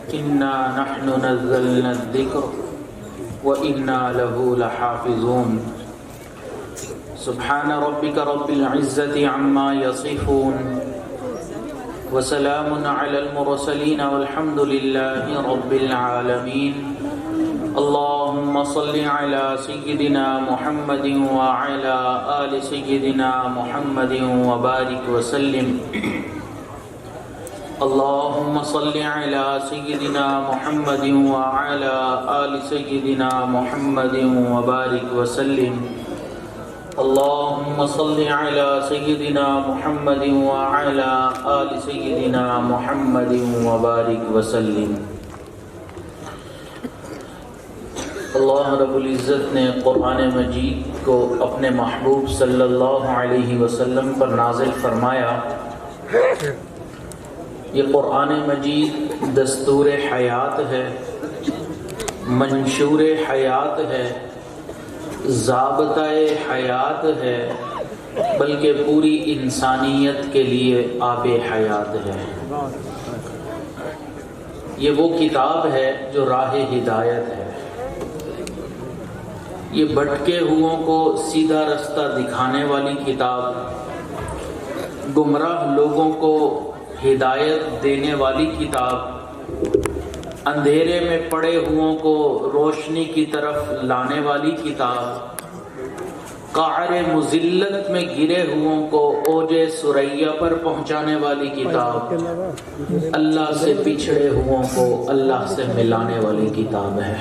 إنا نحن نزلنا الذكر وإنا له لحافظون سبحان ربك رب العزة عما يصفون وسلام على المرسلين والحمد لله رب العالمين اللهم صل على سيدنا محمد وعلى آل سيدنا محمد وبارك وسلم اللهم صل على سيدنا محمد وعلى آل سيدنا محمد وبارك وسلم اللهم صل على سيدنا محمد وعلى آل سيدنا محمد وبارك وسلم۔ اللہ رب العزت نے قرآن مجید کو اپنے محبوب صلی اللہ علیہ وسلم پر نازل فرمایا۔ یہ قرآن مجید دستور حیات ہے، منشور حیات ہے، ضابطہ حیات ہے، بلکہ پوری انسانیت کے لیے آب حیات ہے۔ یہ وہ کتاب ہے جو راہ ہدایت ہے، یہ بھٹکے ہوئوں کو سیدھا رستہ دکھانے والی کتاب، گمراہ لوگوں کو ہدایت دینے والی کتاب، اندھیرے میں پڑے ہوئوں کو روشنی کی طرف لانے والی کتاب، قعر مذلت میں گرے ہوئوں کو اوج ثریا پر پہنچانے والی کتاب، اللہ سے پچھڑے ہوئوں کو اللہ سے ملانے والی کتاب ہے۔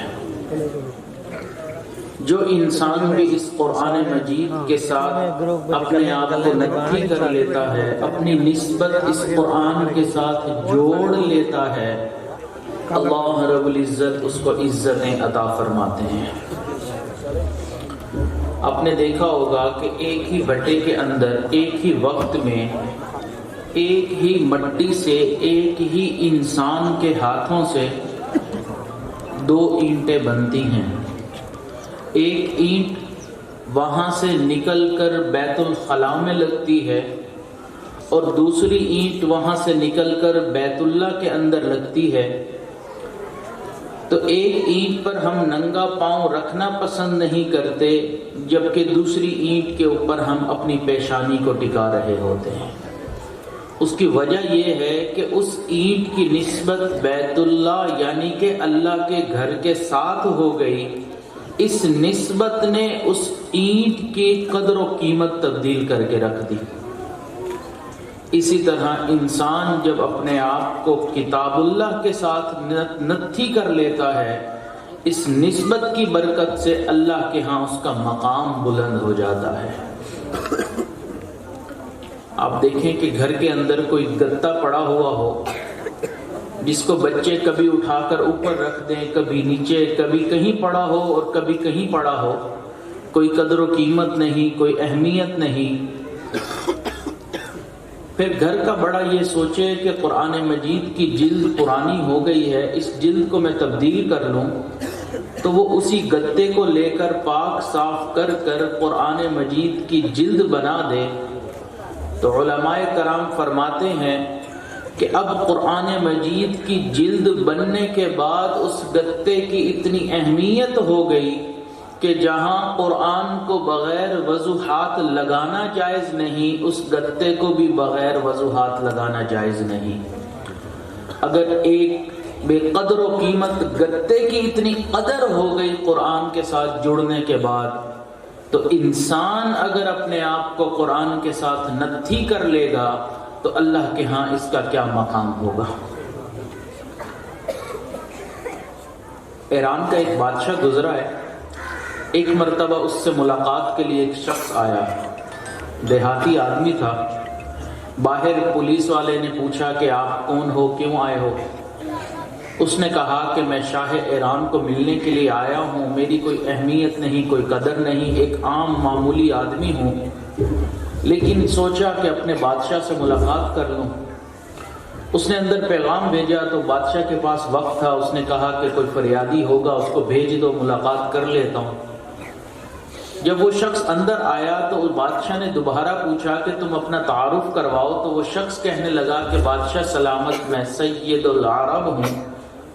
جو انسان بھی اس قرآن مجید کے ساتھ اپنے آپ کو نکھی کر لیتا ہے، اپنی نسبت اس قرآن کے ساتھ جوڑ لیتا ہے، اللہ رب العزت اس کو عزتیں عطا فرماتے ہیں۔ آپ نے دیکھا ہوگا کہ ایک ہی بھٹے کے اندر ایک ہی وقت میں ایک ہی مٹی سے ایک ہی انسان کے ہاتھوں سے دو اینٹیں بنتی ہیں۔ ایک اینٹ وہاں سے نکل کر بیت الخلاء میں لگتی ہے اور دوسری اینٹ وہاں سے نکل کر بیت اللہ کے اندر لگتی ہے، تو ایک اینٹ پر ہم ننگا پاؤں رکھنا پسند نہیں کرتے، جبکہ دوسری اینٹ کے اوپر ہم اپنی پیشانی کو ٹکا رہے ہوتے ہیں۔ اس کی وجہ یہ ہے کہ اس اینٹ کی نسبت بیت اللہ یعنی کہ اللہ کے گھر کے ساتھ ہو گئی، اس نسبت نے اس اینٹ کی قدر و قیمت تبدیل کر کے رکھ دی۔ اسی طرح انسان جب اپنے آپ کو کتاب اللہ کے ساتھ نتھی کر لیتا ہے، اس نسبت کی برکت سے اللہ کے ہاں اس کا مقام بلند ہو جاتا ہے۔ آپ دیکھیں کہ گھر کے اندر کوئی گتا پڑا ہوا ہو جس کو بچے کبھی اٹھا کر اوپر رکھ دیں، کبھی نیچے، کبھی کہیں پڑا ہو اور کبھی کہیں پڑا ہو، کوئی قدر و قیمت نہیں، کوئی اہمیت نہیں، پھر گھر کا بڑا یہ سوچے کہ قرآن مجید کی جلد پرانی ہو گئی ہے، اس جلد کو میں تبدیل کر لوں، تو وہ اسی گتے کو لے کر پاک صاف کر کر قرآن مجید کی جلد بنا دے، تو علماء کرام فرماتے ہیں کہ اب قرآن مجید کی جلد بننے کے بعد اس گتے کی اتنی اہمیت ہو گئی کہ جہاں قرآن کو بغیر وضوحات لگانا جائز نہیں، اس گتے کو بھی بغیر وضوحات لگانا جائز نہیں۔ اگر ایک بے قدر و قیمت گتے کی اتنی قدر ہو گئی قرآن کے ساتھ جڑنے کے بعد، تو انسان اگر اپنے آپ کو قرآن کے ساتھ نتھی کر لے گا تو اللہ کے ہاں اس کا کیا مقام ہوگا۔ ایران کا ایک بادشاہ گزرا ہے، ایک مرتبہ اس سے ملاقات کے لیے ایک شخص آیا، دیہاتی آدمی تھا۔ باہر پولیس والے نے پوچھا کہ آپ کون ہو، کیوں آئے ہو؟ اس نے کہا کہ میں شاہ ایران کو ملنے کے لیے آیا ہوں، میری کوئی اہمیت نہیں، کوئی قدر نہیں، ایک عام معمولی آدمی ہوں، لیکن سوچا کہ اپنے بادشاہ سے ملاقات کر لوں۔ اس نے اندر پیغام بھیجا تو بادشاہ کے پاس وقت تھا، اس نے کہا کہ کوئی فریادی ہوگا اس کو بھیج دو، ملاقات کر لیتا ہوں۔ جب وہ شخص اندر آیا تو اس بادشاہ نے دوبارہ پوچھا کہ تم اپنا تعارف کرواؤ، تو وہ شخص کہنے لگا کہ بادشاہ سلامت، میں سید العرب ہوں،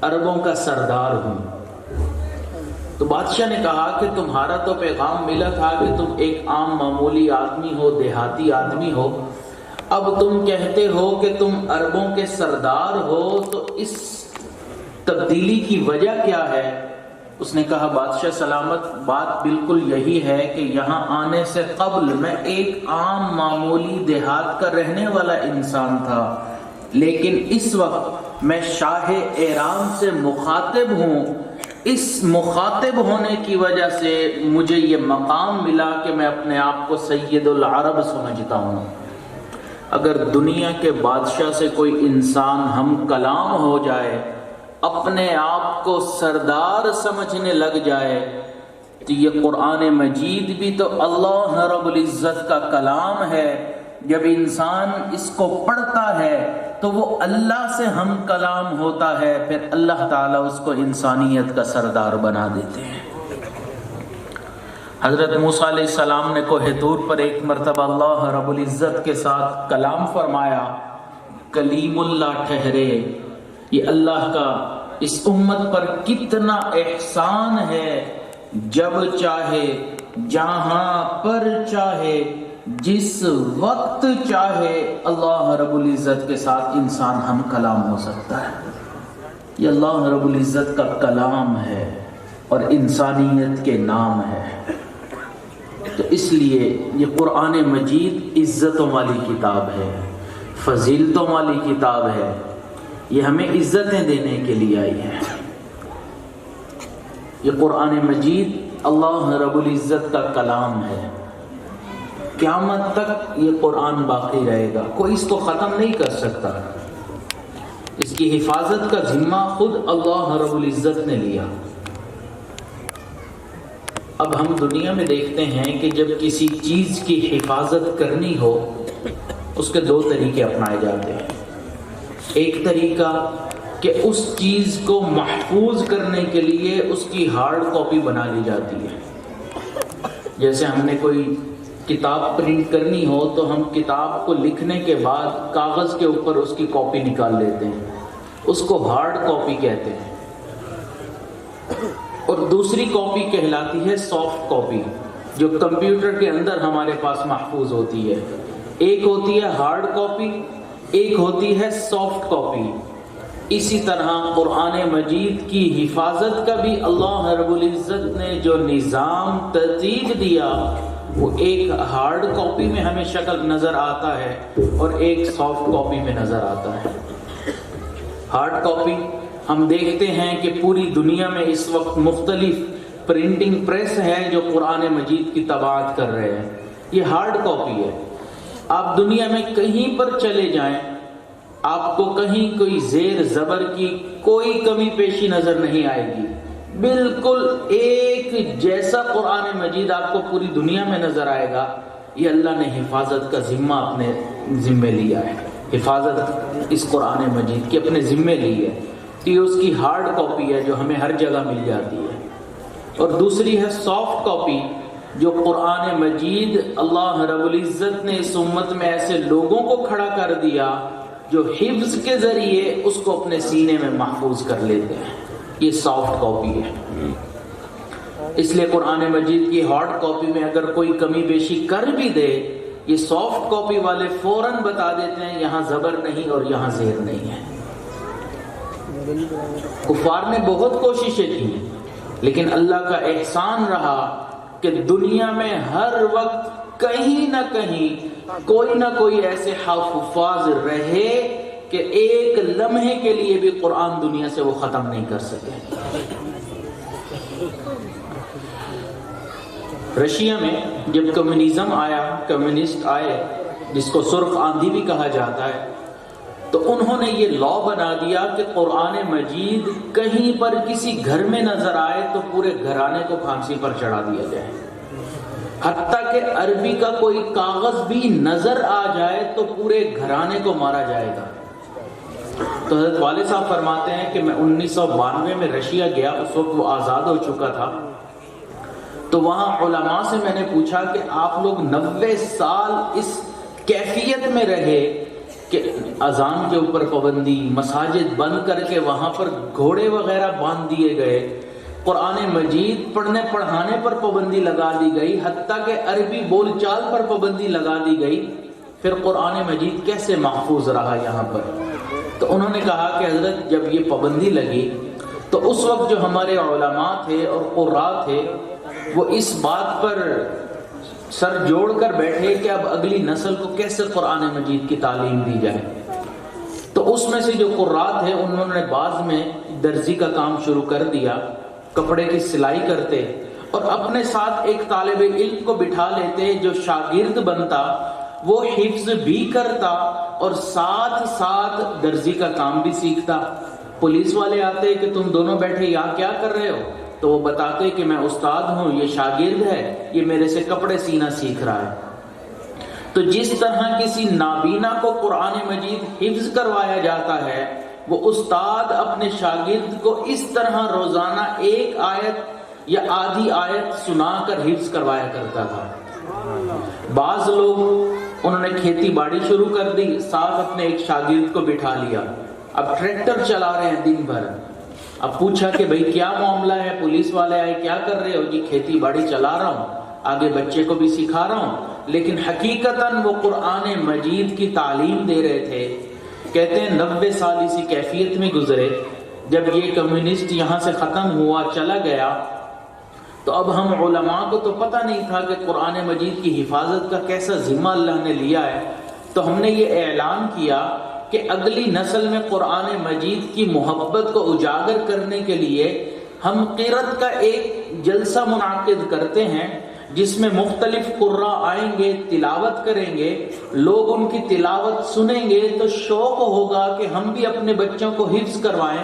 عربوں کا سردار ہوں۔ تو بادشاہ نے کہا کہ تمہارا تو پیغام ملا تھا کہ تم ایک عام معمولی آدمی ہو، دیہاتی آدمی ہو، اب تم کہتے ہو کہ تم عربوں کے سردار ہو، تو اس تبدیلی کی وجہ کیا ہے؟ اس نے کہا بادشاہ سلامت، بات بالکل یہی ہے کہ یہاں آنے سے قبل میں ایک عام معمولی دیہات کا رہنے والا انسان تھا، لیکن اس وقت میں شاہ ایران سے مخاطب ہوں۔ اس مخاطب ہونے کی وجہ سے مجھے یہ مقام ملا کہ میں اپنے آپ کو سید العرب سمجھتا ہوں۔ اگر دنیا کے بادشاہ سے کوئی انسان ہم کلام ہو جائے، اپنے آپ کو سردار سمجھنے لگ جائے، تو یہ قرآن مجید بھی تو اللہ رب العزت کا کلام ہے۔ جب انسان اس کو پڑھتا ہے تو وہ اللہ سے ہم کلام ہوتا ہے، پھر اللہ تعالیٰ اس کو انسانیت کا سردار بنا دیتے ہیں۔ حضرت موسیٰ علیہ السلام نے کوہ طور پر ایک مرتبہ اللہ رب العزت کے ساتھ کلام فرمایا، کلیم اللہ ٹھہرے۔ یہ اللہ کا اس امت پر کتنا احسان ہے، جب چاہے، جہاں پر چاہے، جس وقت چاہے، اللہ رب العزت کے ساتھ انسان ہم کلام ہو سکتا ہے۔ یہ اللہ رب العزت کا کلام ہے اور انسانیت کے نام ہے۔ تو اس لیے یہ قرآن مجید عزتوں والی کتاب ہے، فضیلتوں والی کتاب ہے، یہ ہمیں عزتیں دینے کے لیے آئی ہے۔ یہ قرآن مجید اللہ رب العزت کا کلام ہے، قیامت تک یہ قرآن باقی رہے گا، کوئی اس کو ختم نہیں کر سکتا۔ اس کی حفاظت کا ذمہ خود اللہ رب العزت نے لیا۔ اب ہم دنیا میں دیکھتے ہیں کہ جب کسی چیز کی حفاظت کرنی ہو، اس کے دو طریقے اپنائے جاتے ہیں۔ ایک طریقہ کہ اس چیز کو محفوظ کرنے کے لیے اس کی ہارڈ کاپی بنا لی جاتی ہے۔ جیسے ہم نے کوئی کتاب پرنٹ کرنی ہو تو ہم کتاب کو لکھنے کے بعد کاغذ کے اوپر اس کی کاپی نکال لیتے ہیں، اس کو ہارڈ کاپی کہتے ہیں۔ اور دوسری کاپی کہلاتی ہے سافٹ کاپی، جو کمپیوٹر کے اندر ہمارے پاس محفوظ ہوتی ہے۔ ایک ہوتی ہے ہارڈ کاپی، ایک ہوتی ہے سافٹ کاپی۔ اسی طرح قرآن مجید کی حفاظت کا بھی اللہ رب العزت نے جو نظام ترتیب دیا، وہ ایک ہارڈ کاپی میں ہمیں شکل نظر آتا ہے اور ایک سافٹ کاپی میں نظر آتا ہے۔ ہارڈ کاپی ہم دیکھتے ہیں کہ پوری دنیا میں اس وقت مختلف پرنٹنگ پریس ہیں جو قرآن مجید کی طباعت کر رہے ہیں، یہ ہارڈ کاپی ہے۔ آپ دنیا میں کہیں پر چلے جائیں، آپ کو کہیں کوئی زیر زبر کی کوئی کمی پیشی نظر نہیں آئے گی، بالکل ایک جیسا قرآن مجید آپ کو پوری دنیا میں نظر آئے گا۔ یہ اللہ نے حفاظت کا ذمہ اپنے ذمے لیا ہے، حفاظت اس قرآن مجید کی اپنے ذمے لی ہے۔ یہ اس کی ہارڈ کاپی ہے جو ہمیں ہر جگہ مل جاتی ہے، اور دوسری ہے سافٹ کاپی، جو قرآن مجید اللہ رب العزت نے اس امت میں ایسے لوگوں کو کھڑا کر دیا جو حفظ کے ذریعے اس کو اپنے سینے میں محفوظ کر لیتے ہیں۔ یہ سافٹ کاپی ہے۔ اس لیے قرآن مجید کی ہارڈ کاپی میں اگر کوئی کمی بیشی کر بھی دے، یہ سافٹ کاپی والے فوراً بتا دیتے ہیں یہاں زبر نہیں اور یہاں زیر نہیں ہے۔ کفار نے بہت کوششیں کی، لیکن اللہ کا احسان رہا کہ دنیا میں ہر وقت کہیں نہ کہیں کوئی نہ کوئی ایسے حفاظ رہے کہ ایک لمحے کے لیے بھی قرآن دنیا سے وہ ختم نہیں کر سکے۔ رشیا میں جب کمیونزم آیا، کمیونسٹ آئے، جس کو سرخ آندھی بھی کہا جاتا ہے، تو انہوں نے یہ لا بنا دیا کہ قرآن مجید کہیں پر کسی گھر میں نظر آئے تو پورے گھرانے کو پھانسی پر چڑھا دیا جائے، حتیٰ کہ عربی کا کوئی کاغذ بھی نظر آ جائے تو پورے گھرانے کو مارا جائے گا۔ تو حضرت والد صاحب فرماتے ہیں کہ میں 1992 میں رشیا گیا، اس وقت وہ آزاد ہو چکا تھا، تو وہاں علماء سے میں نے پوچھا کہ آپ لوگ 90 سال اس کیفیت میں رہے کہ اذان کے اوپر پابندی، مساجد بند کر کے وہاں پر گھوڑے وغیرہ باندھ دیے گئے، قرآن مجید پڑھنے پڑھانے پر پابندی لگا دی گئی، حتیٰ کہ عربی بول چال پر پابندی لگا دی گئی، پھر قرآن مجید کیسے محفوظ رہا یہاں پر؟ تو انہوں نے کہا کہ حضرت جب یہ پابندی لگی تو اس وقت جو ہمارے علماء تھے اور قراء تھے وہ اس بات پر سر جوڑ کر بیٹھے کہ اب اگلی نسل کو کیسے قرآن مجید کی تعلیم دی جائے۔ تو اس میں سے جو قراء تھے انہوں نے بعض میں درزی کا کام شروع کر دیا، کپڑے کی سلائی کرتے اور اپنے ساتھ ایک طالب علم کو بٹھا لیتے جو شاگرد بنتا، وہ حفظ بھی کرتا اور ساتھ ساتھ درزی کا کام بھی سیکھتا۔ پولیس والے آتے کہ تم دونوں بیٹھے یہاں کیا کر رہے ہو؟ تو وہ بتاتے کہ میں استاد ہوں، یہ شاگرد ہے، یہ میرے سے کپڑے سینا سیکھ رہا ہے۔ تو جس طرح کسی نابینا کو قرآن مجید حفظ کروایا جاتا ہے، وہ استاد اپنے شاگرد کو اس طرح روزانہ ایک آیت یا آدھی آیت سنا کر حفظ کروایا کرتا تھا۔ بعض لوگ انہوں نے کھیتی باڑی شروع کر دی، ساتھ اپنے ایک شاگرد کو بٹھا لیا، اب ٹریکٹر چلا رہے ہیں دن بھر۔ اب پوچھا کہ بھئی کیا معاملہ ہے، پولیس والے آئے کیا کر رہے ہو؟ جی کھیتی باڑی چلا رہا ہوں، آگے بچے کو بھی سکھا رہا ہوں، لیکن حقیقتاً وہ قرآن مجید کی تعلیم دے رہے تھے۔ کہتے ہیں 90 سال اسی کیفیت میں گزرے، جب یہ کمیونسٹ یہاں سے ختم ہوا چلا گیا تو اب ہم علماء کو تو پتہ نہیں تھا کہ قرآن مجید کی حفاظت کا کیسا ذمہ اللہ نے لیا ہے، تو ہم نے یہ اعلان کیا کہ اگلی نسل میں قرآن مجید کی محبت کو اجاگر کرنے کے لیے ہم قرأت کا ایک جلسہ منعقد کرتے ہیں، جس میں مختلف قراء آئیں گے، تلاوت کریں گے، لوگ ان کی تلاوت سنیں گے تو شوق ہوگا کہ ہم بھی اپنے بچوں کو حفظ کروائیں۔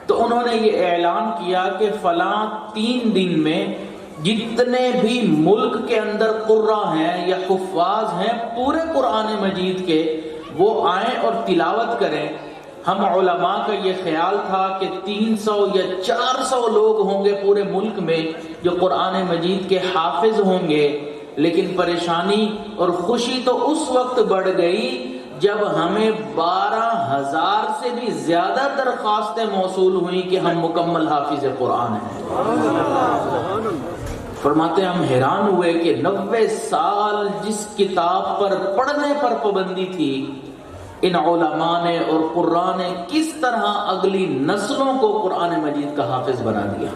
تو انہوں نے یہ اعلان کیا کہ فلاں 3 دن میں جتنے بھی ملک کے اندر قراء ہیں یا حفاظ ہیں پورے قرآن مجید کے، وہ آئیں اور تلاوت کریں۔ ہم علماء کا یہ خیال تھا کہ 300 یا 400 لوگ ہوں گے پورے ملک میں جو قرآن مجید کے حافظ ہوں گے، لیکن پریشانی اور خوشی تو اس وقت بڑھ گئی جب ہمیں 12,000 سے بھی زیادہ درخواستیں موصول ہوئیں کہ ہم مکمل حافظ قرآن ہیں۔ فرماتے ہیں ہم حیران ہوئے کہ 90 سال جس کتاب پر پڑھنے پر پابندی تھی، ان علماء نے اور قراء نے کس طرح اگلی نسلوں کو قرآن مجید کا حافظ بنا دیا۔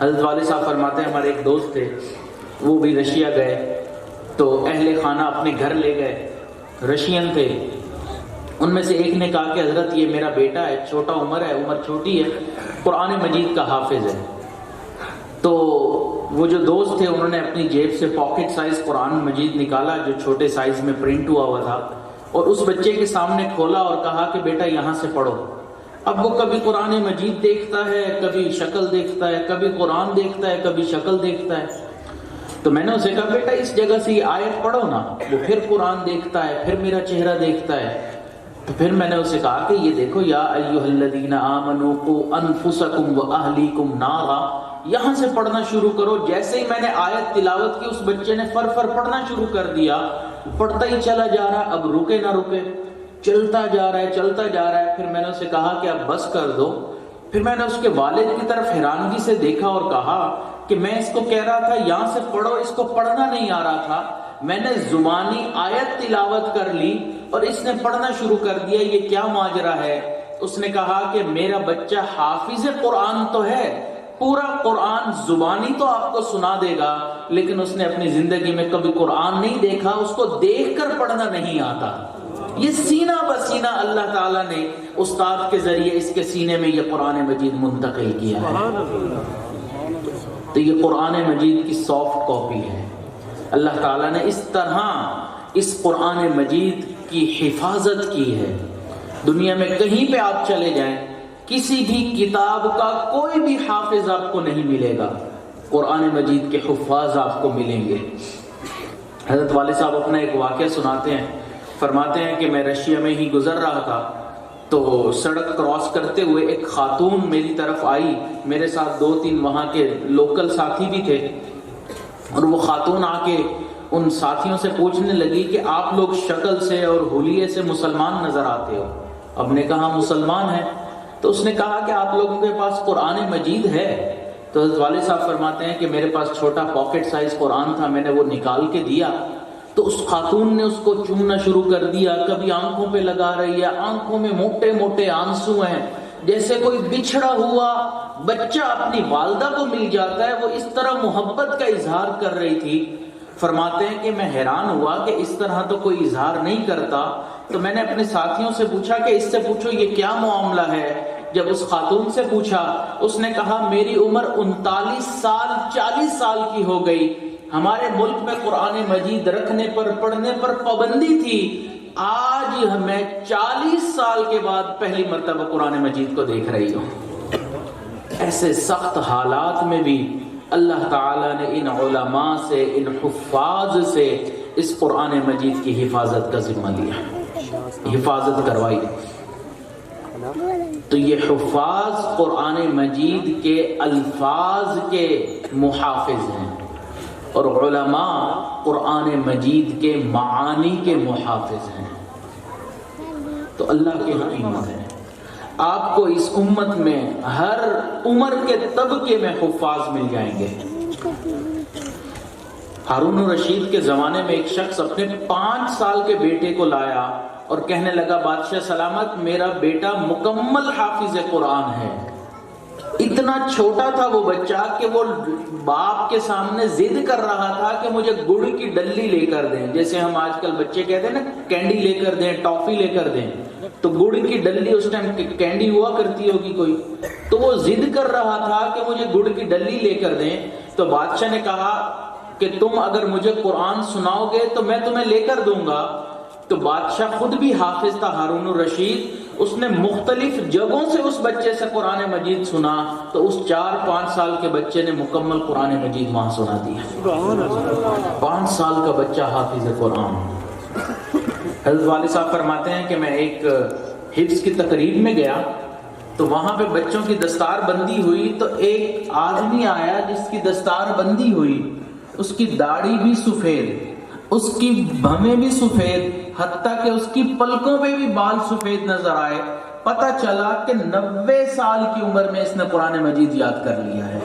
حضرت والد صاحب فرماتے ہیں ہمارے ایک دوست تھے، وہ بھی رشیا گئے تو اہل خانہ اپنے گھر لے گئے، رشین تھے۔ ان میں سے ایک نے کہا کہ حضرت یہ میرا بیٹا ہے، چھوٹا عمر ہے، عمر چھوٹی ہے، قرآن مجید کا حافظ ہے۔ تو وہ جو دوست تھے انہوں نے اپنی جیب سے پاکٹ سائز قرآن مجید نکالا جو چھوٹے سائز میں پرنٹ ہوا ہوا تھا، اور اس بچے کے سامنے کھولا اور کہا کہ بیٹا یہاں سے پڑھو۔ اب وہ کبھی قرآن مجید دیکھتا ہے، کبھی شکل دیکھتا ہے، کبھی قرآن دیکھتا ہے، کبھی شکل دیکھتا ہے۔ تو میں نے اسے کہا بیٹا اس جگہ سے یہ آیت پڑھو نا، وہ پھر قرآن دیکھتا ہے، پھر میرا چہرہ دیکھتا ہے۔ تو پھر میں نے اسے کہا کہ یہ دیکھو یا ایھا الذین آمنوا قوا انفسکم واہلیکم نارا، یہاں سے پڑھنا شروع کرو۔ جیسے ہی میں نے آیت تلاوت کی اس بچے نے فر پڑھنا شروع کر دیا، پڑھتا ہی چلا جا رہا، اب رکے نہ رکے، چلتا جا رہا ہے چلتا جا رہا ہے۔ پھر میں نے اسے کہا کہ اب بس کر دو۔ پھر میں نے اس کے والد کی طرف حیرانگی سے دیکھا اور کہا کہ میں اس کو کہہ رہا تھا یہاں سے پڑھو، اس کو پڑھنا نہیں آ رہا تھا، میں نے زبانی آیت تلاوت کر لی اور اس نے پڑھنا شروع کر دیا، یہ کیا ماجرا ہے؟ اس نے کہا کہ میرا بچہ حافظ قرآن تو ہے، پورا قرآن زبانی تو آپ کو سنا دے گا، لیکن اس نے اپنی زندگی میں کبھی قرآن نہیں دیکھا، اس کو دیکھ کر پڑھنا نہیں آتا۔ یہ سینہ بسینہ اللہ تعالیٰ نے استاد کے ذریعے اس کے سینے میں یہ قرآن مجید منتقل کیا ہے۔ تو یہ قرآن مجید کی سافٹ کاپی ہے۔ اللہ تعالیٰ نے اس طرح اس قرآن مجید کی حفاظت کی ہے۔ دنیا میں کہیں پہ آپ چلے جائیں، کسی بھی کتاب کا کوئی بھی حافظ آپ کو نہیں ملے گا، قرآن مجید کے حفاظ آپ کو ملیں گے۔ حضرت والد صاحب اپنا ایک واقعہ سناتے ہیں، فرماتے ہیں کہ میں رشیا میں ہی گزر رہا تھا تو سڑک کراس کرتے ہوئے ایک خاتون میری طرف آئی، میرے ساتھ 2-3 وہاں کے لوکل ساتھی بھی تھے، اور وہ خاتون آ کے ان ساتھیوں سے پوچھنے لگی کہ آپ لوگ شکل سے اور حلیے سے مسلمان نظر آتے ہو. اب نے کہا مسلمان ہیں. تو اس نے کہا کہ آپ لوگوں کے پاس قرآن مجید ہے؟ تو حضرت والد صاحب فرماتے ہیں کہ میرے پاس چھوٹا پاکٹ سائز قرآن تھا، میں نے وہ نکال کے دیا تو اس خاتون نے اس کو چومنا شروع کر دیا، کبھی آنکھوں پہ لگا رہی ہے، آنکھوں میں موٹے موٹے آنسو ہیں، جیسے کوئی بچھڑا ہوا بچہ اپنی والدہ کو مل جاتا ہے، وہ اس طرح محبت کا اظہار کر رہی تھی. فرماتے ہیں کہ میں حیران ہوا کہ اس طرح تو کوئی اظہار نہیں کرتا. تو میں نے اپنے ساتھیوں سے پوچھا کہ اس سے پوچھو یہ کیا معاملہ ہے. جب اس خاتون سے پوچھا، اس نے کہا میری عمر 39 سال 40 سال کی ہو گئی، ہمارے ملک میں قرآن مجید رکھنے پر پڑھنے پر پابندی تھی، آج میں 40 سال کے بعد پہلی مرتبہ قرآن مجید کو دیکھ رہی ہوں. ایسے سخت حالات میں بھی اللہ تعالیٰ نے ان علماء سے، ان حفاظ سے اس قرآن مجید کی حفاظت کا ذمہ لیا، حفاظت کروائی. تو یہ حفاظ قرآن مجید کے الفاظ کے محافظ ہیں، اور علماء قرآن مجید کے معانی کے محافظ ہیں. تو اللہ کے حکیمت ہے. آپ کو اس امت میں ہر عمر کے طبقے میں حفاظ مل جائیں گے. ہارون الرشید کے زمانے میں ایک شخص اپنے 5 سال کے بیٹے کو لایا اور کہنے لگا بادشاہ سلامت میرا بیٹا مکمل حافظ قرآن ہے. اتنا چھوٹا تھا وہ بچہ کہ وہ باپ کے سامنے ضد کر رہا تھا کہ مجھے گڑ کی ڈلی لے کر دیں، جیسے ہم آج کل بچے کہتے ہیں نا کینڈی لے کر دیں، ٹافی لے کر دیں. تو گڑ کی ڈلی اس ٹائم کینڈی ہوا کرتی ہوگی کوئی، تو وہ ضد کر رہا تھا کہ مجھے گڑ کی ڈلی لے کر دیں. تو بادشاہ نے کہا کہ تم اگر مجھے قرآن سناؤ گے تو میں تمہیں لے کر دوں گا. تو بادشاہ خود بھی حافظ تھا ہارون الرشید، اس نے مختلف جگہوں سے اس بچے سے قرآن مجید سنا، تو اس 4-5 سال کے بچے نے مکمل قرآن مجید وہاں سنا دیا. 5 سال کا بچہ حافظ قرآن. حضرت والد صاحب فرماتے ہیں کہ میں ایک حفظ کی تقریب میں گیا تو وہاں پہ بچوں کی دستار بندی ہوئی، تو ایک آدمی آیا جس کی دستار بندی ہوئی، اس کی داڑھی بھی سفید، اس کی بھویں بھی سفید، حتیٰ کہ اس کی پلکوں پہ بھی بال سفید نظر آئے. پتہ چلا کہ 90 سال کی عمر میں اس نے قرآن مجید یاد کر لیا ہے.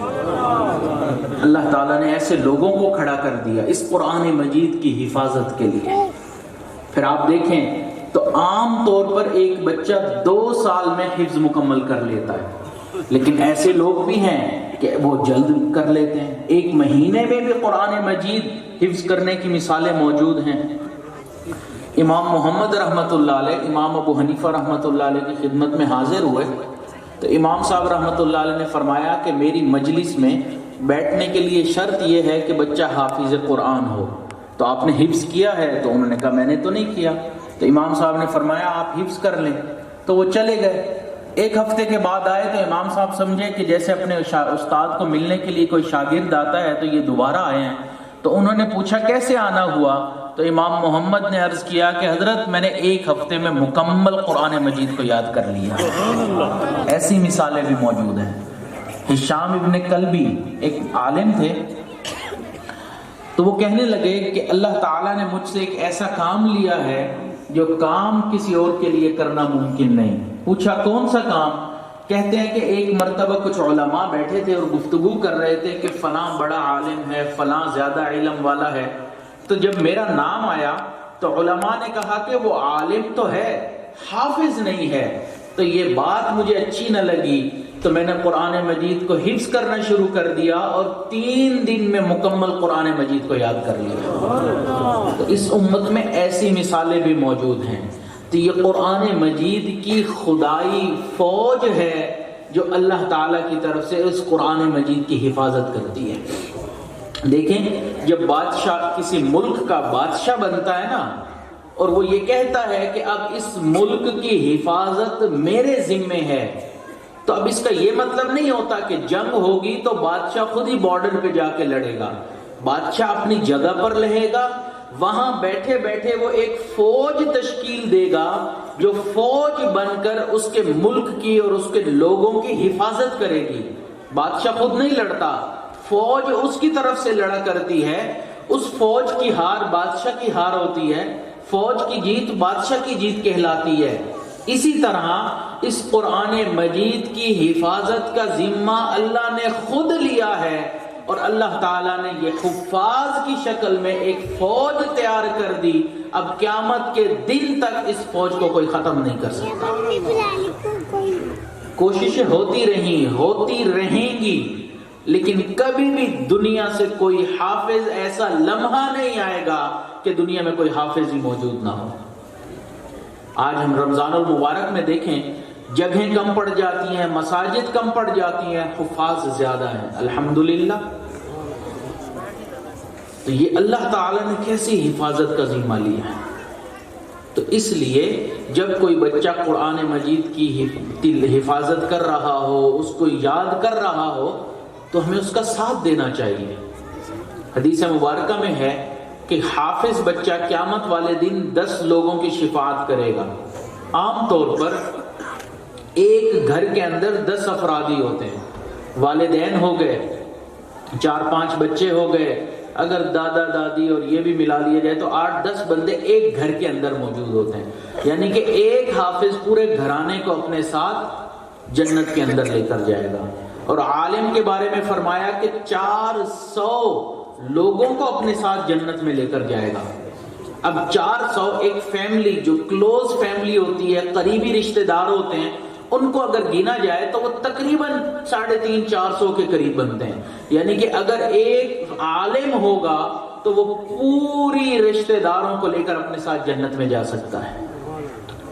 اللہ تعالیٰ نے ایسے لوگوں کو کھڑا کر دیا اس قرآن مجید کی حفاظت کے لیے. پھر آپ دیکھیں تو عام طور پر ایک بچہ 2 سال میں حفظ مکمل کر لیتا ہے، لیکن ایسے لوگ بھی ہیں کہ وہ جلد کر لیتے ہیں. 1 مہینے میں بھی قرآن مجید حفظ کرنے کی مثالیں موجود ہیں. امام محمد رحمۃ اللہ علیہ، امام ابو حنیفہ رحمۃ اللہ علیہ کی خدمت میں حاضر ہوئے تو امام صاحب رحمۃ اللہ علیہ نے فرمایا کہ میری مجلس میں بیٹھنے کے لیے شرط یہ ہے کہ بچہ حافظ قرآن ہو. تو آپ نے حفظ کیا ہے؟ تو انہوں نے کہا میں نے تو نہیں کیا. تو امام صاحب نے فرمایا آپ حفظ کر لیں. تو وہ چلے گئے. 1 ہفتے کے بعد آئے تو امام صاحب سمجھے کہ جیسے اپنے استاد کو ملنے کے لیے کوئی شاگرد آتا ہے تو یہ دوبارہ آئے ہیں. تو انہوں نے پوچھا کیسے آنا ہوا؟ تو امام محمد نے عرض کیا کہ حضرت میں نے 1 ہفتے میں مکمل قرآن مجید کو یاد کر لیا. ایسی مثالیں بھی موجود ہیں. ہشام ابن کلبی ایک عالم تھے، تو وہ کہنے لگے کہ اللہ تعالیٰ نے مجھ سے ایک ایسا کام لیا ہے جو کام کسی اور کے لیے کرنا ممکن نہیں. پوچھا کون سا کام؟ کہتے ہیں کہ ایک مرتبہ کچھ علماء بیٹھے تھے اور گفتگو کر رہے تھے کہ فلاں بڑا عالم ہے، فلاں زیادہ علم والا ہے. تو جب میرا نام آیا تو علماء نے کہا کہ وہ عالم تو ہے، حافظ نہیں ہے. تو یہ بات مجھے اچھی نہ لگی، تو میں نے قرآن مجید کو حفظ کرنا شروع کر دیا اور 3 دن میں مکمل قرآن مجید کو یاد کر لیا. تو اس امت میں ایسی مثالیں بھی موجود ہیں. تو یہ قرآن مجید کی خدائی فوج ہے جو اللہ تعالیٰ کی طرف سے اس قرآن مجید کی حفاظت کرتی ہے. دیکھیں جب بادشاہ کسی ملک کا بادشاہ بنتا ہے نا، اور وہ یہ کہتا ہے کہ اب اس ملک کی حفاظت میرے ذمے ہے، تو اب اس کا یہ مطلب نہیں ہوتا کہ جنگ ہوگی تو بادشاہ خود ہی بارڈر پہ جا کے لڑے گا. بادشاہ اپنی جگہ پر رہے گا، وہاں بیٹھے بیٹھے وہ ایک فوج تشکیل دے گا جو فوج بن کر اس کے ملک کی اور اس کے لوگوں کی حفاظت کرے گی. بادشاہ خود نہیں لڑتا، فوج اس کی طرف سے لڑا کرتی ہے. اس فوج کی ہار بادشاہ کی ہار ہوتی ہے، فوج کی جیت بادشاہ کی جیت کہلاتی ہے۔ اسی طرح اس قرآن مجید کی حفاظت کا ذمہ اللہ نے خود لیا ہے، اور اللہ تعالیٰ نے یہ حفاظ کی شکل میں ایک فوج تیار کر دی۔ اب قیامت کے دن تک اس فوج کو کوئی ختم نہیں کر سکتا۔ کوششیں ہوتی رہیں گی، لیکن کبھی بھی دنیا سے کوئی حافظ ایسا لمحہ نہیں آئے گا کہ دنیا میں کوئی حافظ ہی موجود نہ ہو۔ آج ہم رمضان المبارک میں دیکھیں، جگہیں کم پڑ جاتی ہیں، مساجد کم پڑ جاتی ہیں، حفاظ زیادہ ہیں، الحمدللہ۔ تو یہ اللہ تعالیٰ نے کیسی حفاظت کا ذمہ لیا ہے۔ تو اس لیے جب کوئی بچہ قرآن مجید کی حفاظت کر رہا ہو، اس کو یاد کر رہا ہو، تو ہمیں اس کا ساتھ دینا چاہیے۔ حدیث مبارکہ میں ہے کہ حافظ بچہ قیامت والے دن 10 لوگوں کی شفاعت کرے گا۔ عام طور پر ایک گھر کے اندر 10 افراد ہی ہوتے ہیں، والدین ہو گئے، 4-5 بچے ہو گئے، اگر دادا دادی اور یہ بھی ملا لیا جائے تو 8-10 بندے ایک گھر کے اندر موجود ہوتے ہیں۔ یعنی کہ ایک حافظ پورے گھرانے کو اپنے ساتھ جنت کے اندر لے کر جائے گا۔ اور عالم کے بارے میں فرمایا کہ 400 لوگوں کو اپنے ساتھ جنت میں لے کر جائے گا۔ اب 400 ایک فیملی جو کلوز فیملی ہوتی ہے، قریبی رشتہ دار ہوتے ہیں، ان کو اگر گنا جائے تو وہ تقریباً 350-400 کے قریب بنتے ہیں۔ یعنی کہ اگر ایک عالم ہوگا تو وہ پوری رشتہ داروں کو لے کر اپنے ساتھ جنت میں جا سکتا ہے۔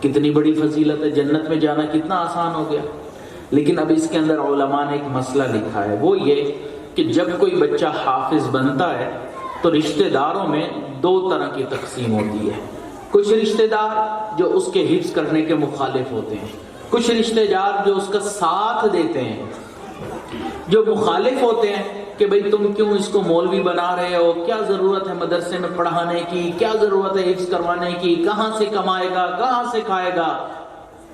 کتنی بڑی فضیلت ہے، جنت میں جانا کتنا آسان ہو گیا۔ لیکن اب اس کے اندر علماء نے ایک مسئلہ لکھا ہے، وہ یہ کہ جب کوئی بچہ حافظ بنتا ہے تو رشتہ داروں میں 2 طرح کی تقسیم ہوتی ہے۔ کچھ رشتہ دار جو اس کے حفظ کرنے کے مخالف ہوتے ہیں، کچھ رشتہ دار جو اس کا ساتھ دیتے ہیں۔ جو مخالف ہوتے ہیں کہ بھئی تم کیوں اس کو مولوی بنا رہے ہو، کیا ضرورت ہے مدرسے میں پڑھانے کی، کیا ضرورت ہے حفظ کروانے کی، کہاں سے کمائے گا، کہاں سے کھائے گا،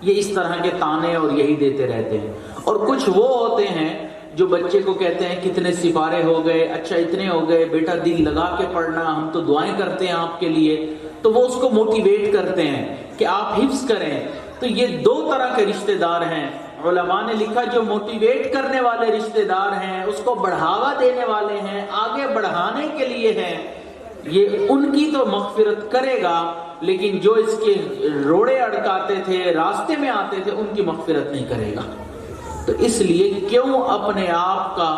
یہ اس طرح کے تانے اور یہی دیتے رہتے ہیں۔ اور کچھ وہ ہوتے ہیں جو بچے کو کہتے ہیں کتنے سپارے ہو گئے، اچھا اتنے ہو گئے، بیٹا دل لگا کے پڑھنا، ہم تو دعائیں کرتے ہیں آپ کے لیے، تو وہ اس کو موٹیویٹ کرتے ہیں کہ آپ حفظ کریں۔ تو یہ 2 طرح کے رشتہ دار ہیں۔ علماء نے لکھا جو موٹیویٹ کرنے والے رشتہ دار ہیں، اس کو بڑھاوا دینے والے ہیں، آگے بڑھانے کے لیے ہیں، یہ ان کی تو مغفرت کرے گا، لیکن جو اس کے روڑے اڑکاتے تھے، راستے میں آتے تھے، ان کی مغفرت نہیں کرے گا۔ تو اس لیے کیوں اپنے آپ کا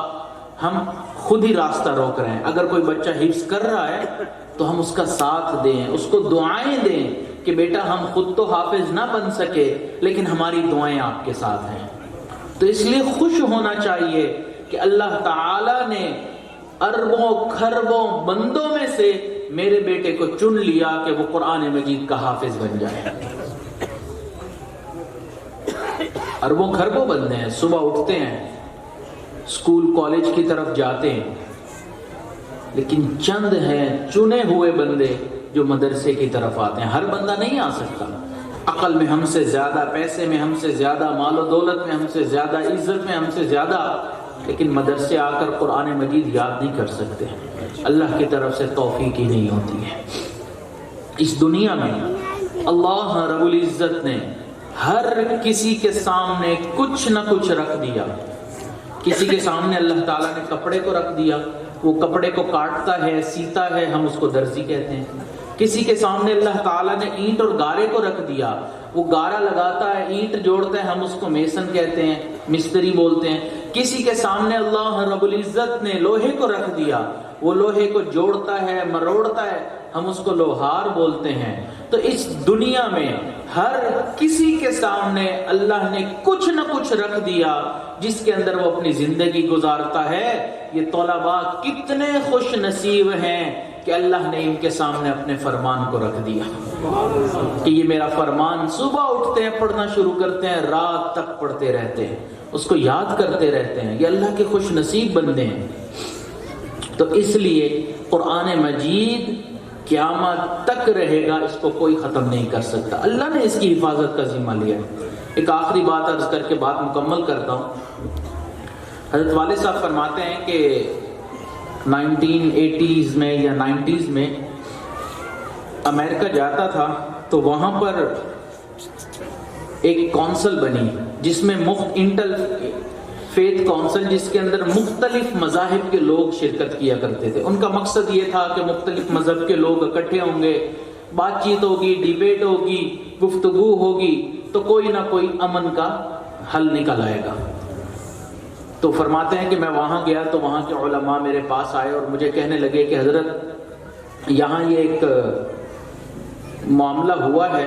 ہم خود ہی راستہ روک رہے ہیں؟ اگر کوئی بچہ حفظ کر رہا ہے تو ہم اس کا ساتھ دیں، اس کو دعائیں دیں کہ بیٹا ہم خود تو حافظ نہ بن سکے لیکن ہماری دعائیں آپ کے ساتھ ہیں۔ تو اس لیے خوش ہونا چاہیے کہ اللہ تعالیٰ نے اربوں کھربوں بندوں میں سے میرے بیٹے کو چن لیا کہ وہ قرآن مجید کا حافظ بن جائے۔ اربوں کھربوں بندے ہیں، صبح اٹھتے ہیں، اسکول کالج کی طرف جاتے ہیں، لیکن چند ہیں چنے ہوئے بندے جو مدرسے کی طرف آتے ہیں۔ ہر بندہ نہیں آ سکتا، عقل میں ہم سے زیادہ، پیسے میں ہم سے زیادہ، مال و دولت میں ہم سے زیادہ، عزت میں ہم سے زیادہ، لیکن مدرسے آ کر قرآن مجید یاد نہیں کر سکتے۔ اللہ کی طرف سے توفیق ہی نہیں ہوتی ہے۔ اس دنیا میں اللہ رب العزت نے ہر کسی کے سامنے کچھ نہ کچھ رکھ دیا۔ کسی کے سامنے اللہ تعالیٰ نے کپڑے کو رکھ دیا، وہ کپڑے کو کاٹتا ہے، سیتا ہے، ہم اس کو درزی کہتے ہیں۔ کسی کے سامنے اللہ تعالیٰ نے اینٹ اور گارے کو رکھ دیا، وہ گارا لگاتا ہے، اینٹ جوڑتا ہے، ہم اس کو میسن کہتے ہیں، مستری بولتے ہیں۔ کسی کے سامنے اللہ رب العزت نے لوہے کو رکھ دیا، وہ لوہے کو جوڑتا ہے، مروڑتا ہے، ہم اس کو لوہار بولتے ہیں۔ تو اس دنیا میں ہر کسی کے سامنے اللہ نے کچھ نہ کچھ رکھ دیا جس کے اندر وہ اپنی زندگی گزارتا ہے۔ یہ طلباء کتنے خوش نصیب ہیں کہ اللہ نے ان کے سامنے اپنے فرمان کو رکھ دیا کہ یہ میرا فرمان، صبح اٹھتے ہیں پڑھنا شروع کرتے ہیں، رات تک پڑھتے رہتے ہیں، اس کو یاد کرتے رہتے ہیں۔ یہ اللہ کے خوش نصیب بندے ہیں۔ تو اس لیے قرآن مجید قیامت تک رہے گا، اس کو کوئی ختم نہیں کر سکتا۔ اللہ نے اس کی حفاظت کا ذمہ لیا ہے۔ ایک آخری بات عرض کر کے بات مکمل کرتا ہوں۔ حضرت والد صاحب فرماتے ہیں کہ 1980s میں یا 90s میں امریکہ جاتا تھا تو وہاں پر ایک کونسل بنی جس میں انٹر فیتھ کونسل، جس کے اندر مختلف مذاہب کے لوگ شرکت کیا کرتے تھے۔ ان کا مقصد یہ تھا کہ مختلف مذہب کے لوگ اکٹھے ہوں گے، بات چیت ہوگی، ڈیبیٹ ہوگی، گفتگو ہوگی، تو کوئی نہ کوئی امن کا حل نکل آئے گا۔ تو فرماتے ہیں کہ میں وہاں گیا تو وہاں کے علماء میرے پاس آئے اور مجھے کہنے لگے کہ حضرت یہاں یہ ایک معاملہ ہوا ہے،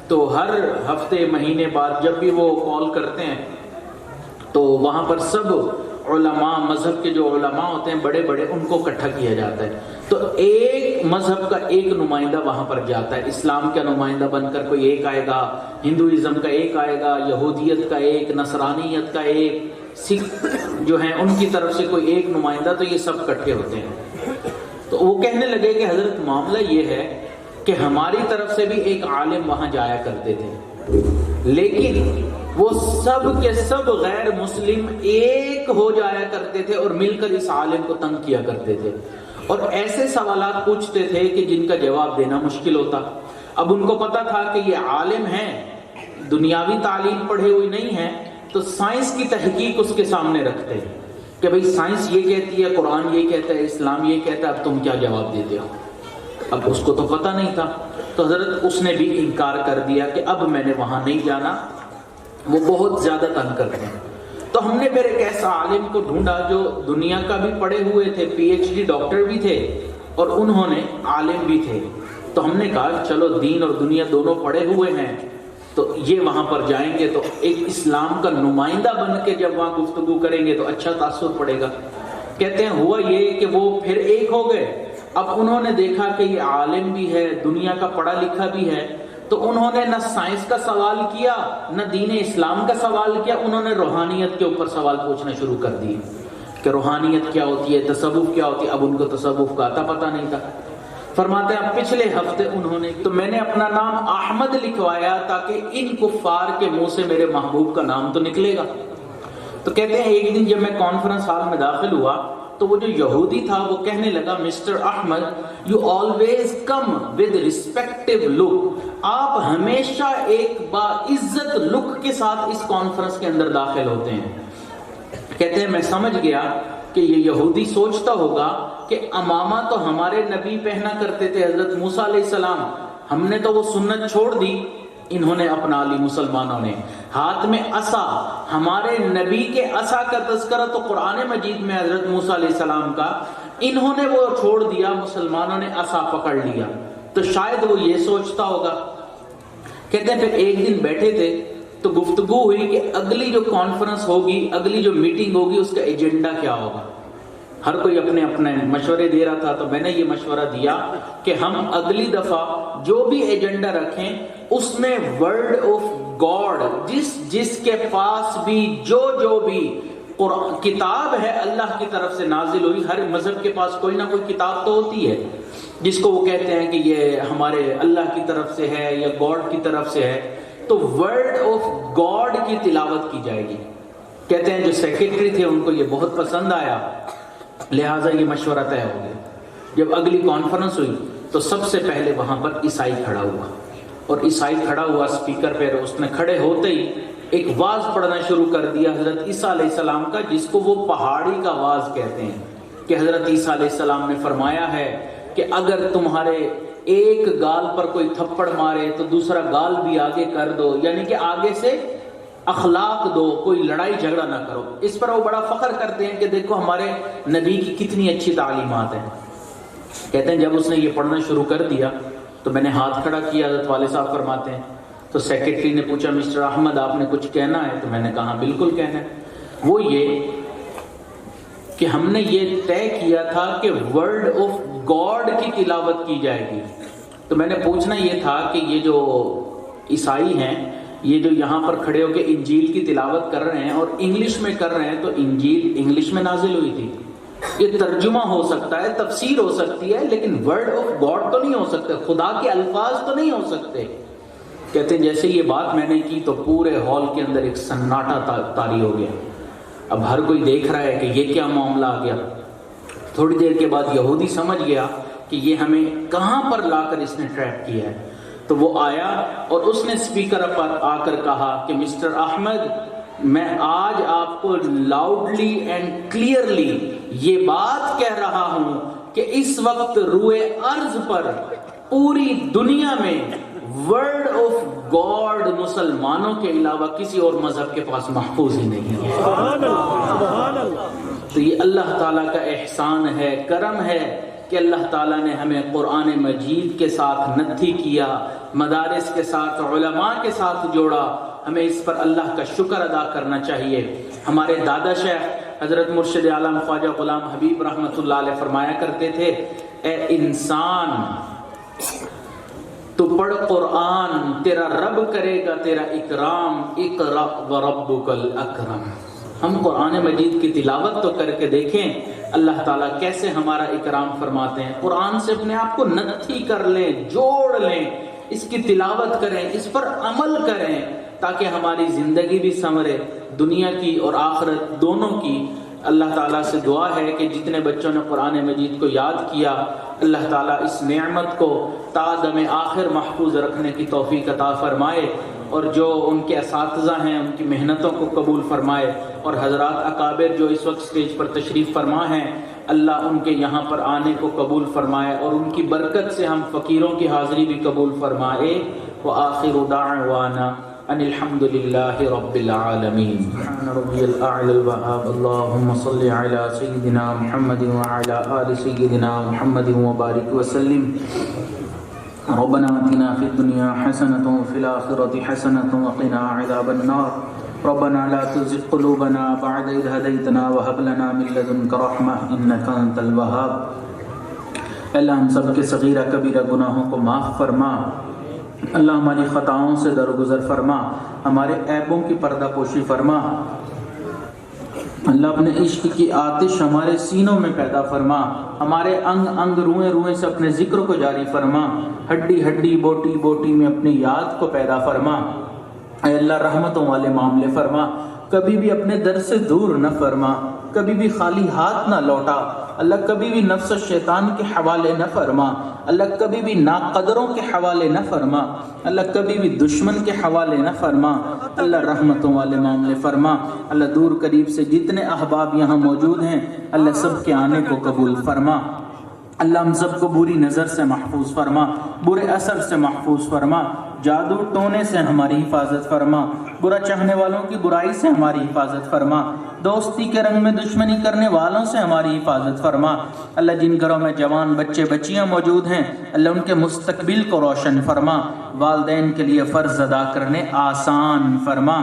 تو ہر ہفتے مہینے بعد جب بھی وہ کال کرتے ہیں تو وہاں پر سب علماء، مذہب کے جو علماء ہوتے ہیں بڑے بڑے، ان کو اکٹھا کیا جاتا ہے۔ تو ایک مذہب کا ایک نمائندہ وہاں پر جاتا ہے، اسلام کا نمائندہ بن کر کوئی ایک آئے گا، ہندوازم کا ایک آئے گا، یہودیت کا ایک، نصرانیت کا ایک، سکھ جو ہیں ان کی طرف سے کوئی ایک نمائندہ، تو یہ سب اکٹھے ہوتے ہیں۔ تو وہ کہنے لگے کہ حضرت معاملہ یہ ہے کہ ہماری طرف سے بھی ایک عالم وہاں جایا کرتے تھے، لیکن وہ سب کے سب غیر مسلم ایک ہو جایا کرتے تھے اور مل کر اس عالم کو تنگ کیا کرتے تھے، اور ایسے سوالات پوچھتے تھے کہ جن کا جواب دینا مشکل ہوتا۔ اب ان کو پتا تھا کہ یہ عالم ہیں، دنیاوی تعلیم پڑھے ہوئی نہیں ہے، تو سائنس کی تحقیق اس کے سامنے رکھتے ہیں کہ بھئی سائنس یہ کہتی ہے، قرآن یہ کہتا ہے، اسلام یہ کہتا ہے، اب تم کیا جواب دیتے ہو؟ اب اس کو تو پتہ نہیں تھا، تو حضرت اس نے بھی انکار کر دیا کہ اب میں نے وہاں نہیں جانا، وہ بہت زیادہ تنگ کرتے ہیں۔ تو ہم نے پھر ایک ایسا عالم کو ڈھونڈا جو دنیا کا بھی پڑھے ہوئے تھے، پی ایچ ڈی ڈاکٹر بھی تھے اور انہوں نے عالم بھی تھے۔ تو ہم نے کہا چلو دین اور دنیا دونوں پڑھے ہوئے ہیں تو یہ وہاں پر جائیں گے تو ایک اسلام کا نمائندہ بن کے جب وہاں گفتگو کریں گے تو اچھا تاثر پڑے گا۔ کہتے ہیں ہوا یہ کہ وہ پھر ایک ہو گئے۔ اب انہوں نے دیکھا کہ یہ عالم بھی ہے، دنیا کا پڑھا لکھا بھی ہے، تو انہوں نے نہ سائنس کا سوال کیا نہ دین اسلام کا سوال کیا، انہوں نے روحانیت کے اوپر سوال پوچھنا شروع کر دیے کہ روحانیت کیا ہوتی ہے، تصوف کیا ہوتی ہے۔ اب ان کو تصوف کا آتا پتہ نہیں تھا۔ فرماتے ہیں پچھلے ہفتے انہوں نے تو میں نے اپنا نام احمد لکھوایا تاکہ ان کفار کے منہ سے میرے محبوب کا نام تو نکلے گا۔ تو کہتے ہیں ایک دن جب میں کانفرنس ہال میں داخل ہوا تو وہ جو یہودی تھا وہ کہنے لگا mister Ahmed you always come with respective look, آپ ہمیشہ ایک باعزت لک کے ساتھ اس کانفرنس کے اندر داخل ہوتے ہیں۔ کہتے ہیں میں سمجھ گیا کہ یہ یہودی سوچتا ہوگا کہ امامہ تو ہمارے نبی پہنا کرتے تھے حضرت موسیٰ علیہ السلام، ہم نے تو وہ سنت چھوڑ دی، انہوں نے اپنا لی مسلمانوں نے۔ ہاتھ میں عصا، ہمارے نبی کے عصا کا تذکرہ تو قرآن مجید میں حضرت موسیٰ علیہ السلام کا، انہوں نے وہ چھوڑ دیا، مسلمانوں نے عصا پکڑ لیا، تو شاید وہ یہ سوچتا ہوگا۔ کہتے ہیں پھر ایک دن بیٹھے تھے تو گفتگو ہوئی کہ اگلی جو کانفرنس ہوگی، اگلی جو میٹنگ ہوگی، اس کا ایجنڈا کیا ہوگا۔ ہر کوئی اپنے اپنے مشورے دے رہا تھا، تو میں نے یہ مشورہ دیا کہ ہم اگلی دفعہ جو بھی ایجنڈا رکھیں اس میں ورڈ آف گاڈ، جس کے پاس بھی جو بھی کتاب ہے اللہ کی طرف سے نازل ہوئی، ہر مذہب کے پاس کوئی نہ کوئی کتاب تو ہوتی ہے جس کو وہ کہتے ہیں کہ یہ ہمارے اللہ کی طرف سے ہے یا گاڈ کی طرف سے ہے، تو ورڈ آف گاڈ کی تلاوت کی جائے گی۔ کہتے ہیں جو سیکرٹری تھے ان کو یہ بہت پسند آیا، لہٰذا یہ مشورہ طے ہو گیا۔ جب اگلی کانفرنس ہوئی تو سب سے پہلے وہاں پر عیسائی کھڑا ہوا، اور عیسائی کھڑا ہوا اسپیکر پہ، اس نے کھڑے ہوتے ہی ایک واز پڑھنا شروع کر دیا حضرت عیسیٰ علیہ السلام کا، جس کو وہ پہاڑی کا واز کہتے ہیں، کہ حضرت عیسیٰ علیہ السلام نے فرمایا ہے کہ اگر تمہارے ایک گال پر کوئی تھپڑ مارے تو دوسرا گال بھی آگے کر دو، یعنی کہ آگے سے اخلاق دو، کوئی لڑائی جھگڑا نہ کرو۔ اس پر وہ بڑا فخر کرتے ہیں کہ دیکھو ہمارے نبی کی کتنی اچھی تعلیمات ہیں۔ کہتے ہیں جب اس نے یہ پڑھنا شروع کر دیا تو میں نے ہاتھ کھڑا کیا، حضرت والد صاحب فرماتے ہیں تو سیکرٹری نے پوچھا مسٹر احمد آپ نے کچھ کہنا ہے؟ تو میں نے کہا بالکل کہنا ہے۔ وہ یہ کہ ہم نے یہ طے کیا تھا کہ ورڈ آف گاڈ کی تلاوت کی جائے گی۔ تو میں نے پوچھنا یہ تھا کہ یہ جو عیسائی ہیں، یہ جو یہاں پر کھڑے ہو کے انجیل کی تلاوت کر رہے ہیں اور انگلش میں کر رہے ہیں، تو انجیل انگلش میں نازل ہوئی تھی، یہ ترجمہ ہو سکتا ہے، تفسیر ہو سکتی ہے، لیکن ورڈ آف گاڈ تو نہیں ہو سکتا، خدا کے الفاظ تو نہیں ہو سکتے۔ کہتے ہیں جیسے یہ بات میں نے کی تو پورے ہال کے اندر ایک سناٹا طاری ہو گیا۔ اب ہر کوئی دیکھ رہا ہے کہ یہ کیا معاملہ آ گیا۔ تھوڑی دیر کے بعد یہودی سمجھ گیا کہ یہ ہمیں کہاں پر لا کر اس نے ٹریپ کیا ہے، تو وہ آیا اور اس نے اسپیکر پر آ کر کہا کہ مسٹر احمد، میں آج آپ کو لاؤڈلی اینڈ کلیئرلی یہ بات کہہ رہا ہوں کہ اس وقت روئے ارض پر پوری دنیا میں ورڈ آف گاڈ مسلمانوں کے علاوہ کسی اور مذہب کے پاس محفوظ ہی نہیں ہے۔ تو یہ اللہ تعالیٰ کا احسان ہے، کرم ہے کہ اللہ تعالیٰ نے ہمیں قرآن مجید کے ساتھ نتھی کیا، مدارس کے ساتھ، علماء کے ساتھ جوڑا۔ ہمیں اس پر اللہ کا شکر ادا کرنا چاہیے۔ ہمارے دادا شیخ حضرت مرشد عالم خواجہ غلام حبیب رحمۃ اللہ علیہ فرمایا کرتے تھے، اے انسان تو پڑھ قرآن، تیرا رب کرے گا تیرا اکرام، اقرأ وربک الاکرم۔ ہم قرآن مجید کی تلاوت تو کر کے دیکھیں اللہ تعالیٰ کیسے ہمارا اکرام فرماتے ہیں۔ قرآن سے اپنے آپ کو نتھی کر لیں، جوڑ لیں، اس کی تلاوت کریں، اس پر عمل کریں تاکہ ہماری زندگی بھی سنورے، دنیا کی اور آخرت دونوں کی۔ اللہ تعالیٰ سے دعا ہے کہ جتنے بچوں نے قرآن مجید کو یاد کیا، اللہ تعالیٰ اس نعمت کو تا دم آخر محفوظ رکھنے کی توفیق عطا فرمائے، اور جو ان کے اساتذہ ہیں ان کی محنتوں کو قبول فرمائے، اور حضرات اکابر جو اس وقت سٹیج پر تشریف فرما ہیں، اللہ ان کے یہاں پر آنے کو قبول فرمائے، اور ان کی برکت سے ہم فقیروں کی حاضری بھی قبول فرمائے۔ وآخر دعوانا ان الحمد للہ رب العالمین۔ سبحان ربی الاعلی الوہاب۔ اللہم صل علی سیدنا محمد وعلی آل سیدنا محمد وبارک وسلم۔ ربنا آتنا فی الدنیا حسنۃ وفی الآخرۃ حسنۃ وقنا عذاب النار۔ ربنا لا تزغ قلوبنا بعد إذ هديتنا وهب لنا من لدنك رحمة إنك أنت الوهاب۔ اللہ ہم سب کے صغیرہ کبیرہ گناہوں کو معاف فرما، اللہ ہماری خطاؤں سے درگزر فرما، ہمارے عیبوں کی پردہ پوشی فرما، اللہ اپنے عشق کی آتش ہمارے سینوں میں پیدا فرما، ہمارے انگ انگ روئیں روئیں سے اپنے ذکر کو جاری فرما، ہڈی ہڈی بوٹی بوٹی میں اپنی یاد کو پیدا فرما۔ اے اللہ رحمتوں والے معاملے فرما، کبھی بھی اپنے در سے دور نہ فرما، کبھی بھی خالی ہاتھ نہ لوٹا، اللہ کبھی بھی نفس و شیطان کے حوالے نہ فرما، اللہ کبھی بھی ناقدروں کے حوالے نہ فرما، اللہ کبھی بھی دشمن کے حوالے نہ فرما، اللہ رحمتوں والے معاملے فرما۔ اللہ دور قریب سے جتنے احباب یہاں موجود ہیں اللہ سب کے آنے کو قبول فرما، اللہ ہم سب کو بری نظر سے محفوظ فرما، برے اثر سے محفوظ فرما، جادو ٹونے سے ہماری حفاظت فرما، برا چاہنے والوں کی برائی سے ہماری حفاظت فرما، دوستی کے رنگ میں دشمنی کرنے والوں سے ہماری حفاظت فرما۔ اللہ جن گھروں میں جوان بچے بچیاں موجود ہیں اللہ ان کے مستقبل کو روشن فرما، والدین کے لیے فرض ادا کرنے آسان فرما۔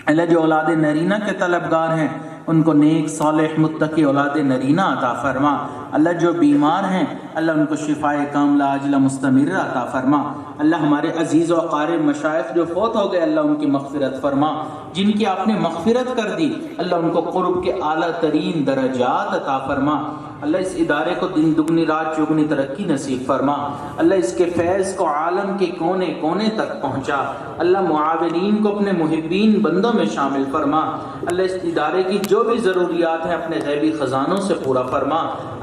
اللہ جو اولاد نرینہ کے طلبگار ہیں ان کو نیک صالح متقی اولاد نرینہ عطا فرما، اللہ جو بیمار ہیں اللہ ان کو شفائے کاملہ عاجلہ مستمرہ عطا فرما، اللہ ہمارے عزیز و اقارب مشائخ جو فوت ہو گئے اللہ ان کی مغفرت فرما، جن کی آپ نے مغفرت کر دی اللہ ان کو قرب کے اعلیٰ ترین درجات عطا فرما، اللہ اس ادارے کو دن دگنی رات چوگنی ترقی نصیب فرما، اللہ اس کے فیض کو عالم کے کونے کونے تک پہنچا، اللہ معاونین کو اپنے محبین بندوں میں شامل فرما، اللہ اس ادارے کی جو بھی ضروریات ہیں اپنے غیبی خزانوں سے پورا فرما،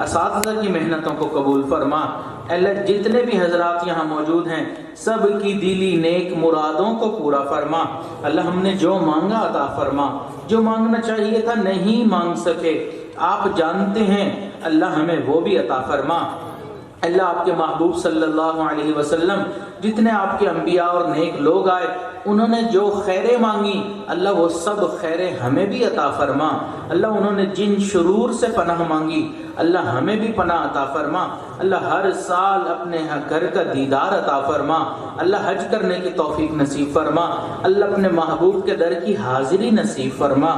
اساتذہ کی محنتوں کو قبول فرما، اللہ جتنے بھی حضرات یہاں موجود ہیں سب کی دلی نیک مرادوں کو پورا فرما، اللہ ہم نے جو مانگا عطا فرما، جو مانگنا چاہیے تھا نہیں مانگ سکے آپ جانتے ہیں اللہ ہمیں وہ بھی عطا فرما، اللہ آپ کے محبوب صلی اللہ علیہ وسلم جتنے آپ کے انبیاء اور نیک لوگ آئے انہوں نے جو خیریں مانگی اللہ وہ سب خیریں ہمیں بھی عطا فرما، اللہ انہوں نے جن شرور سے پناہ مانگی اللہ ہمیں بھی پناہ عطا فرما، اللہ ہر سال اپنے گھر کا دیدار عطا فرما، اللہ حج کرنے کی توفیق نصیب فرما، اللہ اپنے محبوب کے در کی حاضری نصیب فرما،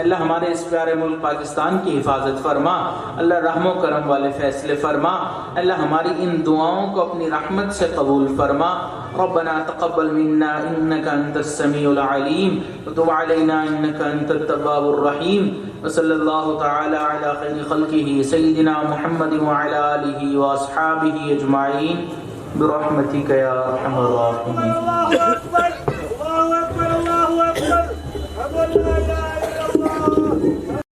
اللہ ہمارے اس پیارے ملک پاکستان کی حفاظت فرما، اللہ رحم و کرم والے فیصلے فرما، اللہ ہماری ان دعاؤں کو اپنی رحمت سے قبول فرما۔ ربنا تقبل منا انك انت السميع العليم وتب علينا انك انت التواب الرحيم وصلى الله تعالى على خير خلقه سيدنا محمد وعلى اله واصحابه اجمعين برحمتك يا ارحم الراحمين۔ الله اكبر الله اكبر الله اكبر